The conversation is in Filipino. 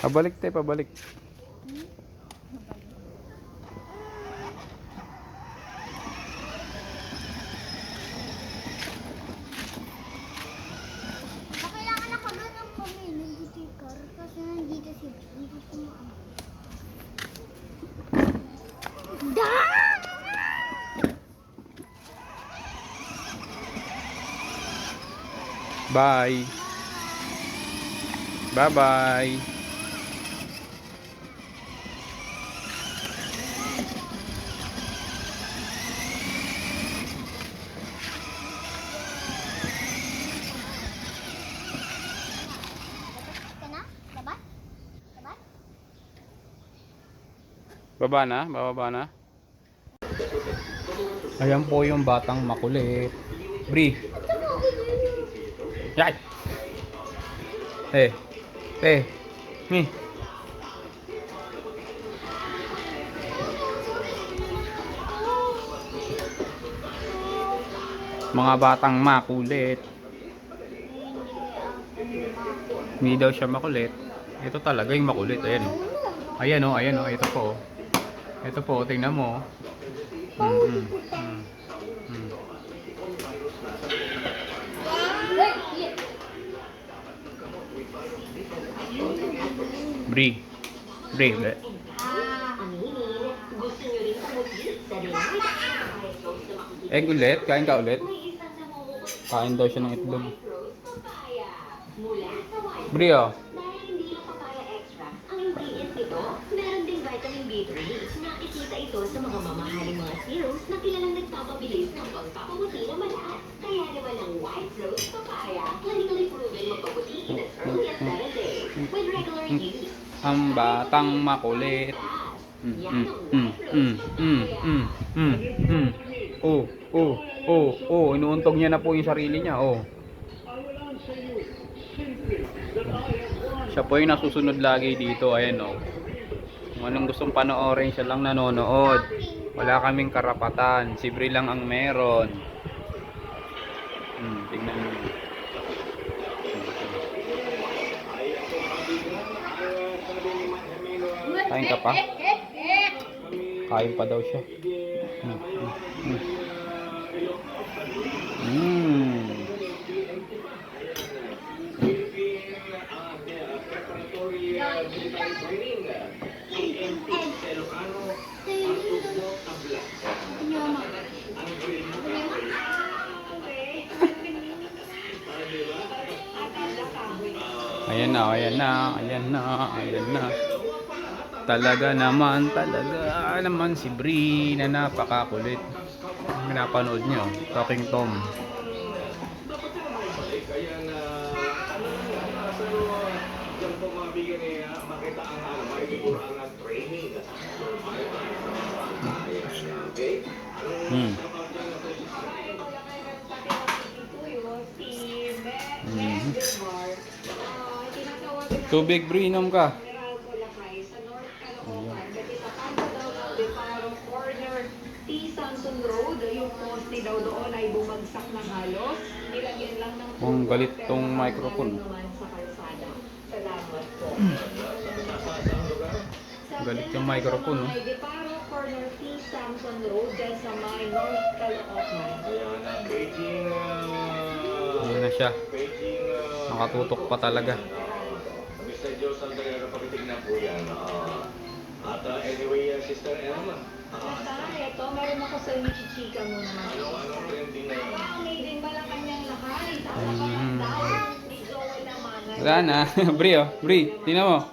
Pabalik tayo, pabalik. Kailangan nakaganap kami ng sticker kasi nandito si hindi ko maano. Bye. Bye-bye. Ka na? Labat? Labat? Baba na? Bababa na? Ayan po yung batang makulit. Bri. Yay! Ni. Mga batang makulit. Hindi daw siya makulit. Ito talaga yung makulit. Ayan o. Ayan o, ayan o. Ito po. Ito po, tingnan mo. Bri. Bri. Egg ulit? Kain ka ulit? Kain daw siya ng itlog. Bri oh. Ang ingredient nito, meron ding vitamin B3. Nakikita ito sa mga mamahaling mga serums na kilalang nagpapabilis ng pagpapamuti ng mata. Kaya naman ang white rose papaya, clinically proven magpaputi na early as 7 days. With regular use, Ang batang makulit. Inuuntog niya na po yung sarili niya. Oh. Siya po yung nasusunod lagi dito. Ayan oh. Kung anong gustong panoorin, siya lang nanonood. Wala kaming karapatan. Si Bri lang ang meron. Tingnan niyo. Kain ka pa? Kain pa daw siya. Ayan na, ayan na, ayan na, ayan na. Talaga naman si Bri na napakakulit. Pinapanood niyo, Talking Tom. Tubig, Bri, inom ka. Yung poste daw doon ay bumagsak na halos. Nilagyan lang ng Kung galit tong microphone. sa kalsada. Salamat po. Galit yung microphone, no? Ay Deparo Corner T. Samson Road dyan sa may North Caloocan. Ayan na siya. Nakatutok pa talaga. Mr. Diyos ang talaga pakitignan po yan. At anyway, Sister Emma. Basta, ito, meron ako sa inyo chichika muna. Anong trending na yun? Made in Malacanang lahat. Tama ka lang daw. Ni Joel naman. Wala na. Bri, oh. Bri, tingnan mo.